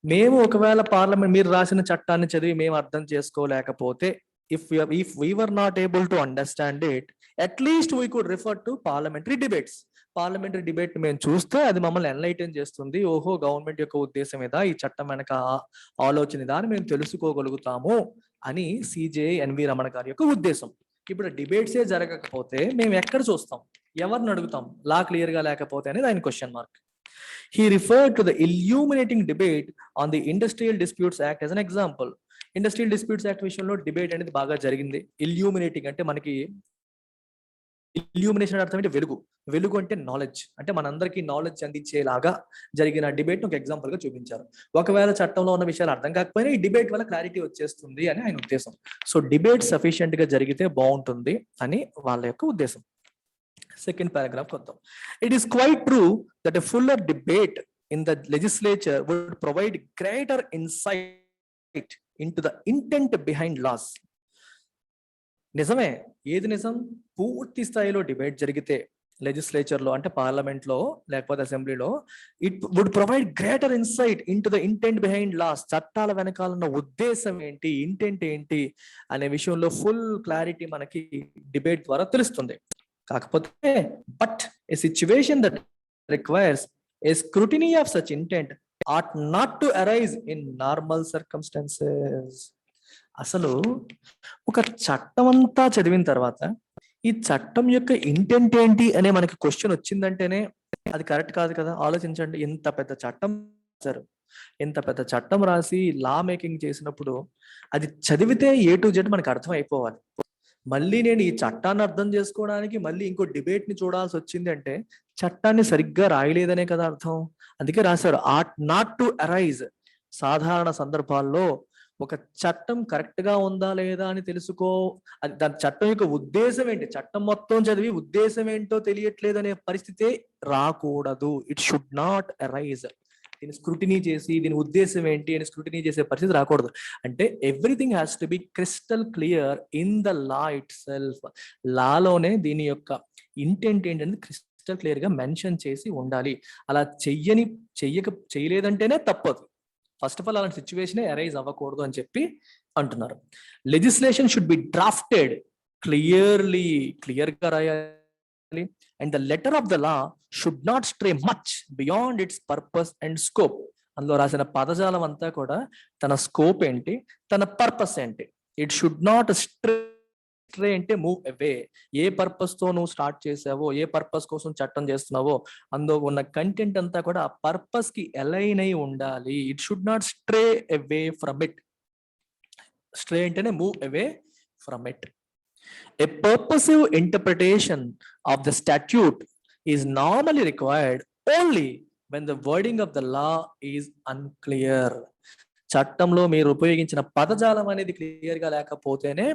మేము ఒకవేళ పార్లమెంట్ మీరు రాసిన చట్టాన్ని చదివి మేము అర్థం చేసుకోలేకపోతే, if we were not able to understand it, at least we could refer to parliamentary debates. Parliamentary debate మేము చూస్తే అది మమ్మల్ని ఎన్లైటన్ చేస్తుంది, ఓహో గవర్నమెంట్ యొక్క ఉద్దేశం ఇదా, ఈ చట్టం వెనక ఆలోచన ఇదా అని మేము తెలుసుకోగలుగుతాము అని సిజేఐ ఎన్వి రమణ గారి యొక్క ఉద్దేశం. ఇప్పుడు డిబేట్సే జరగకపోతే మేము ఎక్కడ చూస్తాం, ఎవరిని అడుగుతాం, లా క్లియర్ గా లేకపోతే అనేది ఆయన question mark. He referred to the illuminating debate on the Industrial Disputes Act as an example. Industrial disputes act విషయంలో డిబేట్ అనేది బాగా జరిగింది. ఇల్యూమినేటింగ్ అంటే మనకి ఇల్యూమినేషన్ అర్థం అంటే వెలుగు అంటే నాలెడ్జ్, అంటే మనందరికీ నాలెడ్జ్ అందించేలాగా జరిగిన డిబేట్ ఒక ఎగ్జాంపుల్ గా చూపించారు. ఒకవేళ చట్టంలో ఉన్న విషయాలు అర్థం కాకపోయినా ఈ డిబేట్ వల్ల క్లారిటీ వచ్చేస్తుంది అని ఆయన ఉద్దేశం. సో డిబేట్ సఫిషియెంట్ గా జరిగితే బాగుంటుంది అని వాళ్ళ యొక్క ఉద్దేశం. సెకండ్ పారాగ్రాఫ్ కొద్దాం. It is quite true that a fuller debate in the legislature would provide greater insight into the intent behind laws. నిజమే, ఏది నిజం, పూర్తి స్థాయిలో డిబేట్ జరిగితే లెజిస్లేచర్ లో అంటే పార్లమెంట్ లో లేకపోతే అసెంబ్లీలో, it would provide greater insight into the intent behind laws, చట్టాల వెనకాలన్న ఉద్దేశం ఏంటి, ఇంటెంట్ ఏంటి అనే విషయంలో ఫుల్ క్లారిటీ మనకి డిబేట్ ద్వారా తెలుస్తుంది. కాకపోతే but A situation that requires a scrutiny of such intent ought not to arise in normal circumstances. అసలు ఒక చట్టం అంతా చదివిన తర్వాత ఈ చట్టం యొక్క ఇంటెంట్ ఏంటి అనే మనకి క్వశ్చన్ వచ్చిందంటేనే అది కరెక్ట్ కాదు కదా. ఆలోచించండి, ఎంత పెద్ద చట్టం రాశారు, ఎంత పెద్ద చట్టం రాసి లా మేకింగ్ చేసినప్పుడు అది చదివితే A to Z మనకు అర్థం అయిపోవాలి. మళ్ళీ నేను ఈ చట్టాన్ని అర్థం చేసుకోవడానికి మళ్ళీ ఇంకో డిబేట్ ని చూడాల్సి వచ్చింది అంటే చట్టాన్ని సరిగ్గా రాయలేదనే కదా అర్థం. అందుకే రాశారు ఆట్ నాట్ టు అరైజ్. సాధారణ సందర్భాల్లో ఒక చట్టం కరెక్ట్ గా ఉందా లేదా అని తెలుసుకో, అది దాని చట్టం యొక్క ఉద్దేశం ఏంటి, చట్టం మొత్తం చదివి ఉద్దేశం ఏంటో తెలియట్లేదు అనే పరిస్థితి రాకూడదు. It should not arise. దీన్ని స్క్రూటినీ చేసి దీని ఉద్దేశం ఏంటి అని స్క్రూటినీ చేసే పరిస్థితి రాకూడదు. అంటే everything has to be crystal clear in the law itself. లాలోనే దీని యొక్క ఇంటెంట్ ఏంటంటే క్రిస్టల్ క్లియర్ గా మెన్షన్ చేసి ఉండాలి. అలా చేయలేదంటేనే తప్పదు. ఫస్ట్ ఆఫ్ ఆల్ అలాంటి సిచ్యువేషన్ అరైజ్ అవ్వకూడదు అని చెప్పి అంటున్నారు. Legislation should be drafted clear గా రాయాలి. And the letter of the law should not stray much beyond its purpose and scope. అందులో రాసిన పదజాలం అంతా కూడా తన స్కోప్ ఏంటి, తన పర్పస్ ఏంటి. ఇట్ షుడ్ నాట్ స్ట్రే అంటే మూవ్ అవే. ఏ పర్పస్ తో నువ్వు స్టార్ట్ చేసావో, ఏ పర్పస్ కోసం చట్టం చేస్తున్నావో అందులో ఉన్న కంటెంట్ అంతా కూడా ఆ పర్పస్ కి అలైన్ అయి ఉండాలి. It should not stray away from it. Stray అంటేనే move away from it. A purposive interpretation of the statute is normally required only when the wording of the law is unclear. చట్టంలో మీరు ఉపయోగించిన పదజాలం అనేది క్లియర్ గా లేకపోతేనే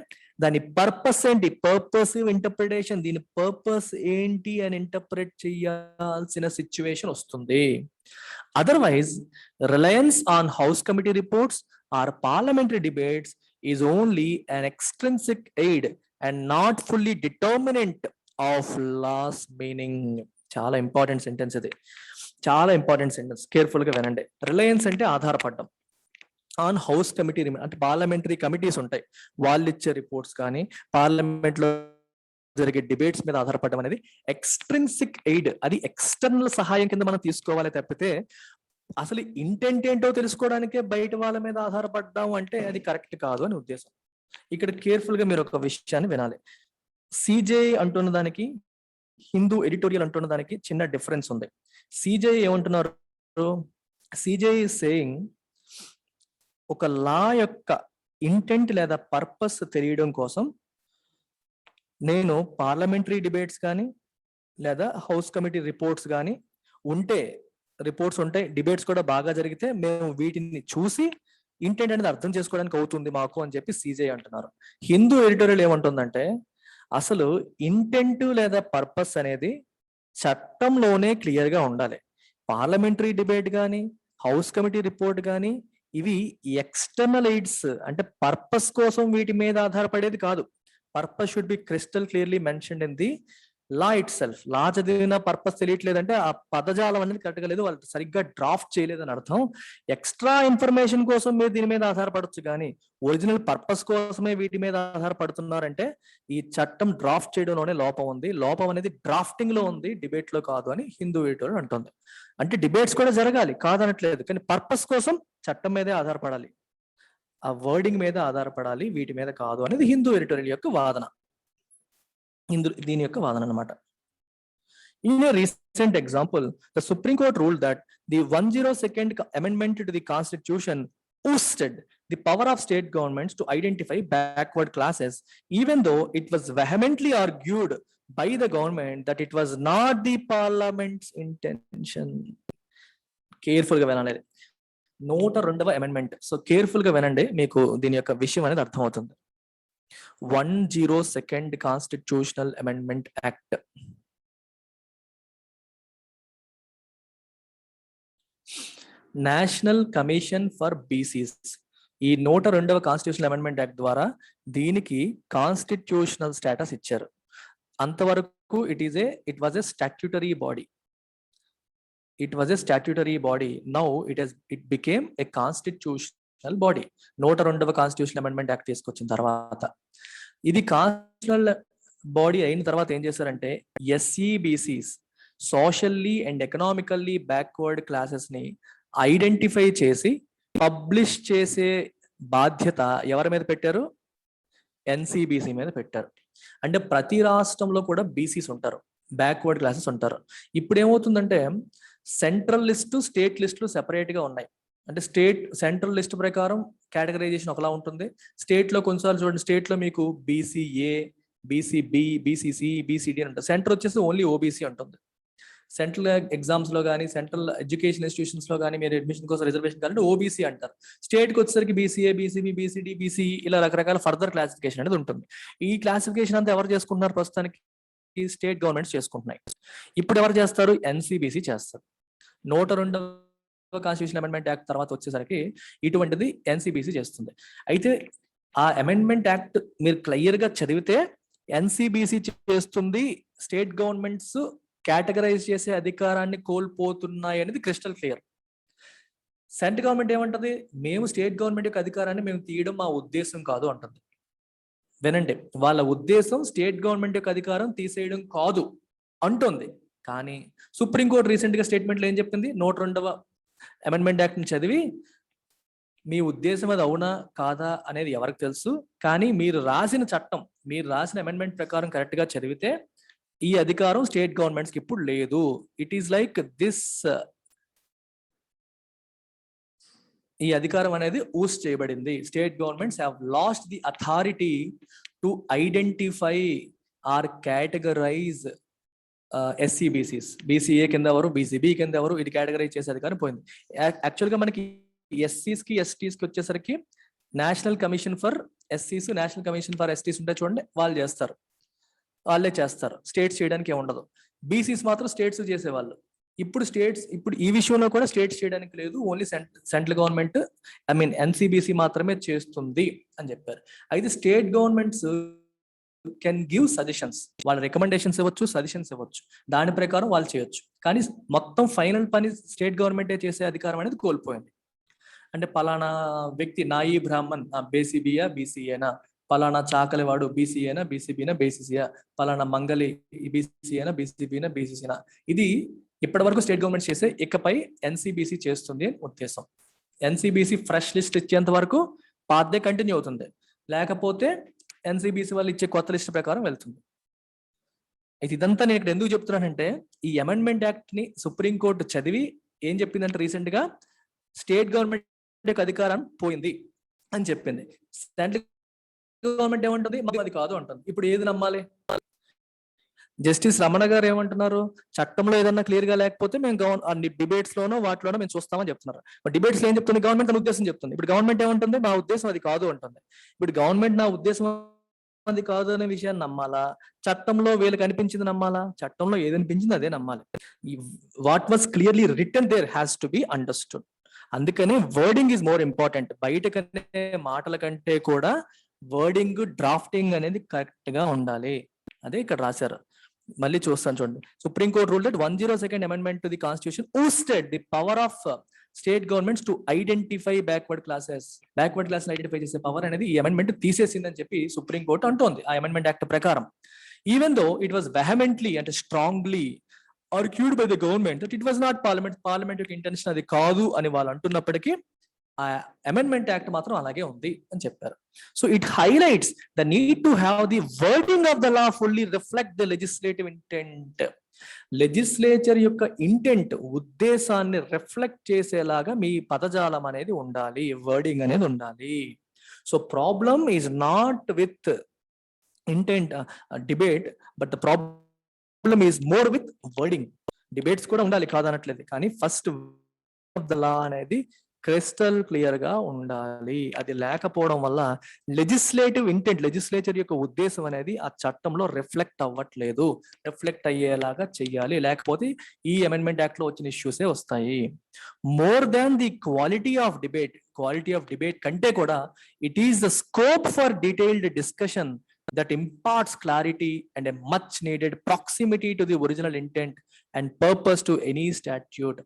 దాని పర్పస్ ఏంటి, పర్పసివ్ ఇంటర్ప్రిటేషన్, దీని పర్పస్ ఏంటి అని ఇంటర్ప్రిట్ చేయాల్సిన సిచ్యువేషన్ వస్తుంది. Otherwise reliance on house committee reports or parliamentary debates is only an extrinsic aid and not fully determinant of law's meaning. చాలా ఇంపార్టెంట్ సెంటెన్స్ ఇది, చాలా ఇంపార్టెంట్ సెంటెన్స్, కేర్ఫుల్ గా వినండి. రిలయన్స్ అంటే ఆధారపడడం, ఆన్ హౌస్ కమిటీ అంటే పార్లమెంటరీ కమిటీస్ ఉంటాయి, వాళ్ళు ఇచ్చే రిపోర్ట్స్ కానీ పార్లమెంట్ లో జరిగే డిబేట్స్ మీద ఆధారపడడం అనేది ఎక్స్ట్రిన్సిక్ ఎయిడ్, అది ఎక్స్టర్నల్ సహాయం కింద మనం తీసుకోవాలి తప్పితే అసలు ఇంటెంట్ ఏంటో తెలుసుకోవడానికే బయట వాళ్ళ మీద ఆధారపడ్డాం అంటే అది కరెక్ట్ కాదు అని ఉద్దేశం. ఇక్కడ కేర్ఫుల్ గా మీరు ఒక విషయాన్ని వినాలి. సిజేఐ అంటున్న దానికి హిందూ ఎడిటోరియల్ అంటున్న దానికి చిన్న డిఫరెన్స్ ఉంది. సిజేఐ ఏమంటున్నారు, సిజేఐ సేయింగ్ ఒక లా యొక్క ఇంటెంట్ లేదా పర్పస్ తెలియడం కోసం నేను పార్లమెంటరీ డిబేట్స్ కానీ లేదా హౌస్ కమిటీ రిపోర్ట్స్ కానీ ఉంటే, రిపోర్ట్స్ ఉంటాయి, డిబేట్స్ కూడా బాగా జరిగితే మేము వీటిని చూసి ఇంటెంట్ అనేది అర్థం చేసుకోవడానికి అవుతుంది మాకు అని చెప్పి సిజే అంటున్నారు. హిందూ ఎడిటోరియల్ ఏమంటుందంటే అసలు ఇంటెంట్ లేదా పర్పస్ అనేది చట్టంలోనే క్లియర్ గా ఉండాలి. పార్లమెంటరీ డిబేట్ కానీ హౌస్ కమిటీ రిపోర్ట్ కానీ ఇవి ఎక్స్టర్నల్ ఎయిడ్స్, అంటే పర్పస్ కోసం వీటి మీద ఆధారపడేది కాదు. Purpose should be crystal clearly mentioned in the law itself. Law చదివిన పర్పస్ తెలియట్లేదంటే ఆ పదజాలం అనేది కరెక్ట్గా లేదు, వాళ్ళు సరిగ్గా డ్రాఫ్ట్ చేయలేదని అర్థం. ఎక్స్ట్రా ఇన్ఫర్మేషన్ కోసం మీరు దీని మీద ఆధారపడవచ్చు కానీ ఒరిజినల్ పర్పస్ కోసమే వీటి మీద ఆధారపడుతున్నారంటే ఈ చట్టం డ్రాఫ్ట్ చేయడంలోనే లోపం ఉంది. లోపం అనేది డ్రాఫ్టింగ్ లో ఉంది, డిబేట్ లో కాదు అని హిందూ ఎడిటోరియల్ అంటుంది. అంటే డిబేట్స్ కూడా జరగాలి కాదనట్లేదు, కానీ పర్పస్ కోసం చట్టం మీదే ఆధారపడాలి, ఆ వర్డింగ్ మీద ఆధారపడాలి, వీటి మీద కాదు అనేది హిందూ ఎడిటోరియల్ యొక్క వాదన, దీని యొక్క వాదన అన్నమాట. In a recent example, the Supreme Court ruled that the 102nd Amendment to the Constitution boosted the power of state governments to identify backward classes, even though it was vehemently argued by the government that it was not the Parliament's intention. Careful గా వినాలి, 102వ అమెండ్మెంట్. సో కేర్ఫుల్ గా వినండి, మీకు దీని యొక్క విషయం అనేది అర్థమవుతుంది. 102nd Constitutional Amendment Act. National commission for BCs, ఈ 102వ కాన్స్టిట్యూషనల్ అమెండ్మెంట్ యాక్ట్ ద్వారా దీనికి కాన్స్టిట్యూషనల్ స్టేటస్ ఇచ్చారు. అంతవరకు it was a statutory body. Now it became a constitutional body. 102వ కాన్స్టిట్యూషనల్ అమెండ్మెంట్ యాక్ట్ తీసుకొచ్చిన తర్వాత ఇది కాన్స్టిట్యూషనల్ బాడీ అయిన తర్వాత ఏం చేశారంటే SEBCs, socially and economically backward classes ని ఐడెంటిఫై చేసి పబ్లిష్ చేసే బాధ్యత ఎవరి మీద పెట్టారు, ఎన్సీబీసీ మీద పెట్టారు. అంటే ప్రతి రాష్ట్రంలో కూడా బీసీస్ ఉంటారు, బ్యాక్వర్డ్ క్లాసెస్ ఉంటారు. ఇప్పుడు ఏమవుతుందంటే సెంట్రల్ లిస్టు స్టేట్ లిస్టులు సెపరేట్ గా ఉన్నాయి. అంటే సెంట్రల్ లిస్ట్ ప్రకారం కేటగరైజేషన్ ఒకలా ఉంటుంది, స్టేట్ లో కొన్నిసార్లు చూడండి, స్టేట్ లో మీకు బీసీఏ, బీసీబి, బీసీసీ, బీసీడీ అని ఉంటుంది. సెంటర్ వచ్చేసి ఓన్లీ ఓబీసీ ఉంటుంది. సెంట్రల్ ఎగ్జామ్స్ లో కానీ సెంట్రల్ ఎడ్యుకేషన్ ఇన్స్టిట్యూషన్స్ లో కానీ మీరు అడ్మిషన్ కోసం రిజర్వేషన్ కావాలంటే ఓబీసీ అంటారు. స్టేట్ కి వచ్చేసరికి బీసీఏ, బీసీబీ, బీసీడీ, బీసీ ఇలా రకరకాల ఫర్దర్ క్లాసిఫికేషన్ అనేది ఉంటుంది. ఈ క్లాసిఫికేషన్ అంతా ఎవరు చేసుకుంటున్నారు ప్రస్తుతానికి, స్టేట్ గవర్నమెంట్స్ చేసుకుంటున్నాయి. ఇప్పుడు ఎవరు చేస్తారు, ఎన్సీబీసీ చేస్తారు. 102వ కాన్స్టిట్యూషన్ అమెండ్మెంట్ యాక్ట్ తర్వాత వచ్చేసరికి ఇటువంటిది ఎన్సీబీసీ చేస్తుంది. అయితే ఆ అమెండ్మెంట్ యాక్ట్ మీరు క్లియర్ గా చదివితే ఎన్సీబీసీ చేస్తుంది, స్టేట్ గవర్నమెంట్స్ కేటగరైజ్ చేసే అధికారాన్ని కోల్పోతున్నాయి అనేది క్రిస్టల్ క్లియర్. సెంట్రల్ గవర్నమెంట్ ఏమంటది, మేము స్టేట్ గవర్నమెంట్ యొక్క అధికారాన్ని మేము తీయడం మా ఉద్దేశం కాదు అంటుంది. వినండి, వాళ్ళ ఉద్దేశం స్టేట్ గవర్నమెంట్ యొక్క అధికారం తీసేయడం కాదు అంటుంది. కానీ సుప్రీంకోర్టు రీసెంట్ గా స్టేట్మెంట్లో ఏం చెప్పింది, 102వ అమెండ్మెంట్ యాక్ట్ ని చదివి మీ ఉద్దేశం అది అవునా కాదా అనేది ఎవరికి తెలుసు, కానీ మీరు రాసిన చట్టం, మీరు రాసిన అమెండ్మెంట్ ప్రకారం కరెక్ట్ గా చదివితే ఈ అధికారం స్టేట్ గవర్నమెంట్స్ కి ఇప్పుడు లేదు. ఇట్ ఈస్ లైక్ దిస్, ఈ అధికారం అనేది ఊస్ చేయబడింది. State governments have lost the authority to identify or categorize SEBCs. BCA కింద ఎవరు, బీసీబీ కింద ఎవరు, ఇది కేటగరైజ్ చేసే అధికారం పోయింది. యాక్చువల్గా మనకి ఎస్సీస్ కి ఎస్టీస్ కి వచ్చేసరికి నేషనల్ కమిషన్ ఫర్ ఎస్సీస్, నేషనల్ కమిషన్ ఫర్ ఎస్టీస్ ఉంటాయి చూడండి, వాళ్ళే చేస్తారు. స్టేట్స్ చేయడానికి ఏమి ఉండదు. బీసీస్ మాత్రం స్టేట్స్ చేసేవాళ్ళు. ఇప్పుడు ఈ విషయంలో కూడా స్టేట్స్ చేయడానికి లేదు, ఓన్లీ సెంట్రల్ గవర్నమెంట్ ఎన్సీబీసీ మాత్రమే చేస్తుంది అని చెప్పారు. అయితే state governments can give suggestions, వాళ్ళ రికమెండేషన్స్ ఇవ్వచ్చు, సజెషన్స్ ఇవ్వచ్చు, దాని ప్రకారం వాళ్ళు చేయొచ్చు. కానీ మొత్తం ఫైనల్ పని స్టేట్ గవర్నమెంటే చేసే అధికారం అనేది కోల్పోయింది. అంటే పలానా వ్యక్తి నాయి బ్రాహ్మణ్ బేసీబీయా బీసీఏనా, పలానా చాకలివాడు బీసీఏనా బీసీబీనా బీసీసీయా, పలానా మంగళి బీసీఏనా బీసీబీనా బీసీసీనా, ఇది ఇప్పటి వరకు స్టేట్ గవర్నమెంట్ చేసే, ఇకపై ఎన్సీబీసీ చేస్తుంది అని ఉద్దేశం. ఎన్సీబీసీ ఫ్రెష్ లిస్ట్ ఇచ్చేంత వరకు పాతదే కంటిన్యూ అవుతుంది, లేకపోతే ఎన్సీబీసీ వాళ్ళు ఇచ్చే కొత్త లిస్ట్ ప్రకారం వెళ్తుంది. అయితే ఇదంతా నేను ఇక్కడ ఎందుకు చెప్తున్నానంటే, ఈ అమెండ్మెంట్ యాక్ట్ ని సుప్రీంకోర్టు చదివి ఏం చెప్పిందంటే రీసెంట్ గా స్టేట్ గవర్నమెంట్ యొక్క అధికారం పోయింది అని చెప్పింది. సెంట్రల్ గవర్నమెంట్ ఏమంటుంది, మాకు అది కాదు అంటుంది. ఇప్పుడు ఏది నమ్మాలి? జస్టిస్ రమణ గారు ఏమంటున్నారు, చట్టంలో ఏదన్నా క్లియర్ గా లేకపోతే మేము డిబేట్స్ లోనో వాటిలోనో మేము చూస్తామని చెప్తున్నారు. డిబేట్స్ లో ఏం చెప్తుంది గవర్నమెంట్, తన ఉద్దేశం చెప్తుంది. ఇప్పుడు గవర్నమెంట్ ఏమంటుంది, మా ఉద్దేశం అది కాదు అంటుంది. ఇప్పుడు గవర్నమెంట్ నా ఉద్దేశం అది కాదు అనే విషయాన్ని నమ్మాలా, చట్టంలో వీళ్ళకి అనిపించింది నమ్మాలా? చట్టంలో ఏది అనిపించింది అదే నమ్మాలి. What was clearly written there has to be understood. అందుకనే వర్డింగ్ ఈజ్ మోర్ ఇంపార్టెంట్. బయట కంటే మాటల కంటే కూడా వర్డింగ్, డ్రాఫ్టింగ్ అనేది కరెక్ట్ గా ఉండాలి. అదే ఇక్కడ రాశారు. మళ్ళీ చూస్తాను చూడండి. Supreme court rule that 102nd amendment to the constitution ousted the power of state governments to identify backward classes identify చేసే పవర్ అనేది ఈ అమెండ్మెంట్ తీసేసిందని చెప్పి సుప్రీం కోర్ట్ అంటోంది ఆ అమెండ్మెంట్ యాక్ట్ ప్రకారం. ఈవెన్ దో ఇట్ వాస్ వెహమెంట్లీ అంటే strongly argued by the government that it was not parliament యొక్క ఇంటెన్షన్ అది కాదు అని వాళ్ళు అంటున్నప్పటికీ ఆ అమెండ్మెంట్ యాక్ట్ మాత్రం అలాగే ఉంది అని చెప్పారు. So it highlights the need to have the wording of the law fully reflect the legislative intent. Legislature యొక్క ఇంటెంట్, ఉద్దేశాన్ని రిఫ్లెక్ట్ చేసేలాగా మీ పదజాలం అనేది ఉండాలి, వర్డింగ్ అనేది ఉండాలి. So problem is not with intent debate, but the problem is more with wording. Debates కూడా ఉండాలి కాదనట్లేదు, కానీ ఫస్ట్ ఆఫ్ ద లా అనేది క్రిస్టల్ క్లియర్ గా ఉండాలి. అది లేకపోవడం వల్ల లెజిస్లేటివ్ ఇంటెంట్, లెజిస్లేచర్ యొక్క ఉద్దేశం అనేది ఆ చట్టంలో రిఫ్లెక్ట్ అవ్వట్లేదు. రిఫ్లెక్ట్ అయ్యేలాగా చెయ్యాలి, లేకపోతే ఈ అమెండ్మెంట్ యాక్ట్ లో వచ్చిన ఇష్యూసే వస్తాయి. More than the quality of debate కంటే కూడా it is the scope for detailed discussion that imparts clarity and a much needed proximity to the original intent and purpose to any statute.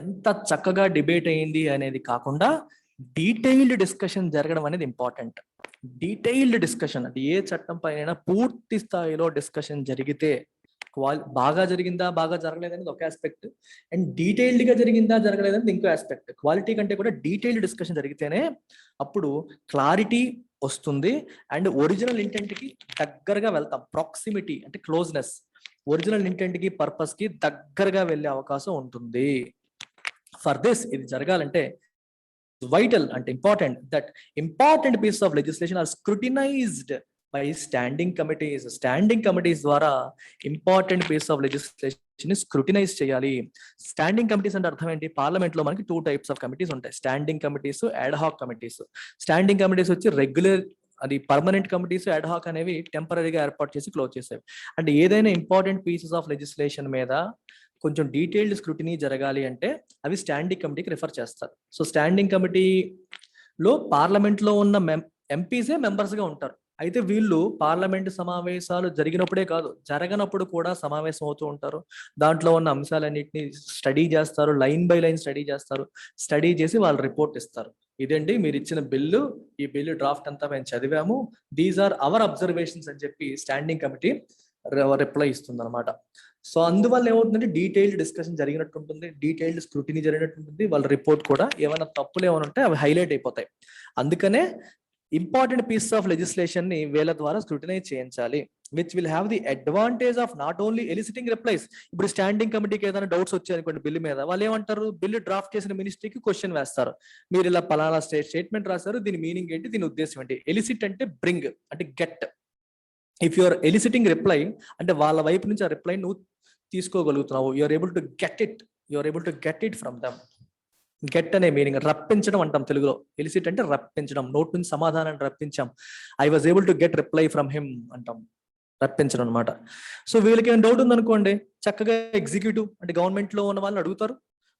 ఎంత చక్కగా డిబేట్ అయింది అనేది కాకుండా డీటెయిల్డ్ డిస్కషన్ జరగడం అనేది ఇంపార్టెంట్. డీటెయిల్డ్ డిస్కషన్ అంటే ఏ చట్టం పైన పూర్తి స్థాయిలో డిస్కషన్ జరిగితే, బాగా జరిగిందా బాగా జరగలేదనేది ఒక ఆస్పెక్ట్, అండ్ డీటెయిల్డ్ గా జరిగిందా జరగలేదనేది ఇంకో ఆస్పెక్ట్. క్వాలిటీ కంటే కూడా డీటెయిల్డ్ డిస్కషన్ జరిగితేనే అప్పుడు క్లారిటీ వస్తుంది అండ్ ఒరిజినల్ ఇంటెంట్ కి దగ్గరగా వెళ్తాం. ప్రాక్సిమిటీ అంటే క్లోజ్నెస్, ఒరిజినల్ ఇంటెంట్ కి పర్పస్ కి దగ్గరగా వెళ్ళే అవకాశం ఉంటుంది. ఫర్ దిస్ ఇది జరగాలంటే వైటల్ అంటే important pieces of legislation are scrutinized by standing committees ద్వారా important piece of legislation scrutinize చేయాలి. స్టాండింగ్ కమిటీస్ అంటే అర్థం ఏంటి? పార్లమెంట్ లో మనకి 2 types ఆఫ్ కమిటీస్ ఉంటాయి, standing committees, ad hoc committees. Standing committees వచ్చి రెగ్యులర్, అది పర్మనెంట్ కమిటీస్. అడ్ హాక్ అనేవి టెంపరీగా ఏర్పాటు చేసి క్లోజ్ చేసేవి. అంటే ఏదైనా ఇంపార్టెంట్ పీసెస్ ఆఫ్ లెజిస్లేషన్ మీద కొంచెం డీటెయిల్డ్ స్క్రూటినీ జరగాలి అంటే అవి స్టాండింగ్ కమిటీకి రిఫర్ చేస్తారు. సో స్టాండింగ్ కమిటీలో పార్లమెంట్ లో ఉన్న ఎంపీసే మెంబర్స్ గా ఉంటారు. అయితే వీళ్ళు పార్లమెంటు సమావేశాలు జరిగినప్పుడే కాదు, జరగనప్పుడు కూడా సమావేశం అవుతూ ఉంటారు. దాంట్లో ఉన్న అంశాలన్నింటినీ స్టడీ చేస్తారు, లైన్ బై లైన్ స్టడీ చేస్తారు. స్టడీ చేసి వాళ్ళు రిపోర్ట్ ఇస్తారు. ఇదండి మీరు ఇచ్చిన బిల్లు, ఈ బిల్లు డ్రాఫ్ట్ అంతా మేము చదివాము, దీస్ ఆర్ అవర్ అబ్జర్వేషన్స్ అని చెప్పి స్టాండింగ్ కమిటీ రిప్లై ఇస్తుంది అనమాట. సో అందువల్ల ఏమవుతుందంటే డీటెయిల్డ్ డిస్కషన్ జరిగినట్టు ఉంటుంది, డీటెయిల్డ్ స్క్రూటినీ జరిగినట్టు ఉంటుంది. వాళ్ళ రిపోర్ట్ కూడా ఏమైనా తప్పులు ఏమైనా ఉంటే అవి హైలైట్ అయిపోతాయి. అందుకనే ఇంపార్టెంట్ పీసెస్ ఆఫ్ లెజిస్లేషన్ ని వీళ్ళ ద్వారా స్క్రూటినైజ్ చేయించాలి, which will have the advantage of not only eliciting replies. ఇప్పుడు స్టాండింగ్ కమిటీకి ఏదైనా డౌట్స్ వచ్చాయనుకోండి బిల్లు మీద, వాళ్ళు ఏమంటారు, బిల్లు డ్రాఫ్ట్ చేసిన మినిస్ట్రీకి క్వశ్చన్ వేస్తారు. మీరు ఇలా పలానా స్టేట్మెంట్ రాశారు, దీని మీనింగ్ ఏంటి, దీని ఉద్దేశం ఏంటి. ఎలిసిట్ అంటే బ్రింగ్ అంటే get. If you're eliciting reply అంటే వాళ్ళ వైపు నుంచి ఆ రిప్లై నువ్వు తీసుకోగలుగుతున్నావు, you're able to get it from them. Get అనే మీనింగ్ రప్పించడం అంటాం తెలుగులో. ఎలిసిట్ అంటే రప్పించడం, నోట్ నుంచి సమాధానాన్ని రప్పించాం. I was able to get reply from him అంటాం, రప్పించడం అనమాట. సో వీళ్ళకి ఏమైనా డౌట్ ఉందనుకోండి, చక్కగా ఎగ్జిక్యూటివ్ అంటే గవర్నమెంట్ లో ఉన్న వాళ్ళని అడుగుతారు.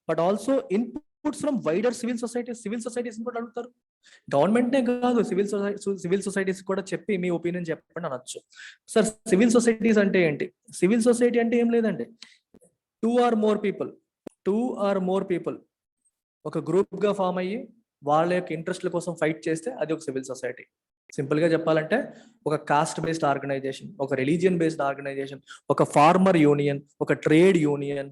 But also inputs from wider civil societies కూడా అడుగుతారు. గవర్నమెంట్నే కాదు, సివిల్ సొసైటీస్ కూడా చెప్పి మీ ఒపీనియన్ చెప్పండి అనొచ్చు. సార్ సివిల్ సొసైటీస్ అంటే ఏంటి? సివిల్ సొసైటీ అంటే ఏం లేదండి, టూ ఆర్ మోర్ పీపుల్ ఒక గ్రూప్ గా ఫామ్ అయ్యి వాళ్ళ యొక్క ఇంట్రెస్ట్ల కోసం ఫైట్ చేస్తే అది ఒక సివిల్ సొసైటీ. సింపుల్ గా చెప్పాలంటే ఒక కాస్ట్ బేస్డ్ ఆర్గనైజేషన్, ఒక రిలీజియన్ బేస్డ్ ఆర్గనైజేషన్, ఒక ఫార్మర్ యూనియన్, ఒక ట్రేడ్ యూనియన్,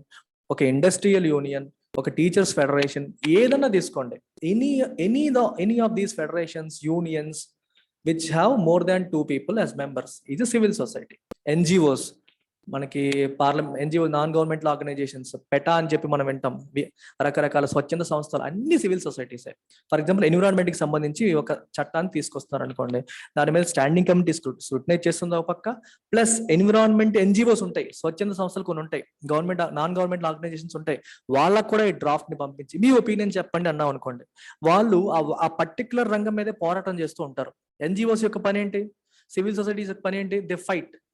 ఒక ఇండస్ట్రియల్ యూనియన్, ఒక టీచర్స్ ఫెడరేషన్, ఏదన్నా తీసుకోండి. Any of these federations, unions which have more than 2 people as members is a civil society. NGOs, మనకి NGO, non governmental organisations, petha అని చెప్పి మనం వింటాం, రకరకాల స్వచ్ఛంద సంస్థలు, అన్ని సివిల్ సొసైటీసే. ఫర్ ఎగ్జాంపుల్ ఎన్విరాన్మెంట్ కి సంబంధించి ఒక చట్టాన్ని తీసుకొస్తున్నారు అనుకోండి, దాని మీద స్టాండింగ్ కమిటీ స్క్రూటినైజ్ చేస్తుంది ఒక పక్క, ప్లస్ ఎన్విరాన్మెంట్ ఎన్జిఓస్ ఉంటాయి, స్వచ్ఛంద సంస్థలు కొన్ని ఉంటాయి, గవర్నమెంట్ నాన్ గవర్నమెంట్ ఆర్గనైజేషన్స్ ఉంటాయి, వాళ్ళకు కూడా ఈ డ్రాఫ్ట్ ని పంపించి మీ ఒపీనియన్ చెప్పండి అన్నాం అనుకోండి, వాళ్ళు ఆ పర్టికులర్ రంగం మీదే పోరాటం చేస్తూ ఉంటారు. ఎన్జిఓస్ యొక్క పని ఏంటి, సివిల్ సొసైటీస్ యొక్క పని ఏంటి?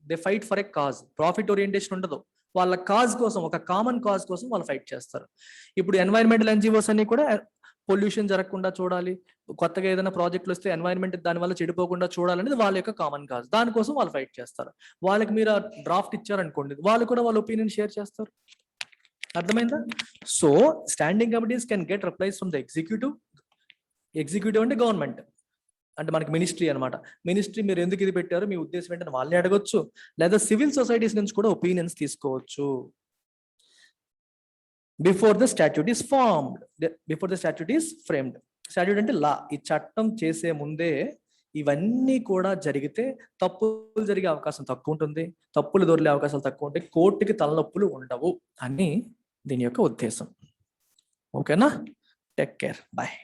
They fight for a cause. Profit orientation ఉండదు, వాళ్ళ కాజ్ కోసం, ఒక కామన్ కాజ్ కోసం వాళ్ళు ఫైట్ చేస్తారు. ఇప్పుడు ఎన్వైరన్మెంటల్ ఎన్జిఓస్ అన్ని కూడా పొల్యూషన్ జరగకుండా చూడాలి, కొత్తగా ఏదైనా ప్రాజెక్టులు వస్తే ఎన్వైరన్మెంట్ దాని వల్ల చెడిపోకుండా చూడాలనేది వాళ్ళ యొక్క కామన్ కాజ్, దానికోసం వాళ్ళు ఫైట్ చేస్తారు. వాళ్ళకి మీరు ఆ డ్రాఫ్ట్ ఇచ్చారనుకోండి, వాళ్ళు కూడా వాళ్ళ ఒపీనియన్ షేర్ చేస్తారు. అర్థమైందా? So standing committees can get replies from the executive అంటే గవర్నమెంట్, అంటే మనకి మినిస్ట్రీ అనమాట. మినిస్ట్రీ మీరు ఎందుకు ఇది పెట్టారు, మీ ఉద్దేశం ఏంటని వాళ్ళని అడగొచ్చు, లేదా సివిల్ సొసైటీస్ నుంచి కూడా ఒపీనియన్స్ తీసుకోవచ్చు. Before the statute is framed. Statute అంటే లా, ఈ చట్టం చేసే ముందే ఇవన్నీ కూడా జరిగితే తప్పులు జరిగే అవకాశం తక్కువ ఉంటుంది, తప్పులు దొరికే అవకాశాలు తక్కువ ఉంటాయి, కోర్టుకి తలనొప్పులు ఉండవు అని దీని యొక్క ఉద్దేశం. ఓకేనా? Take care, bye.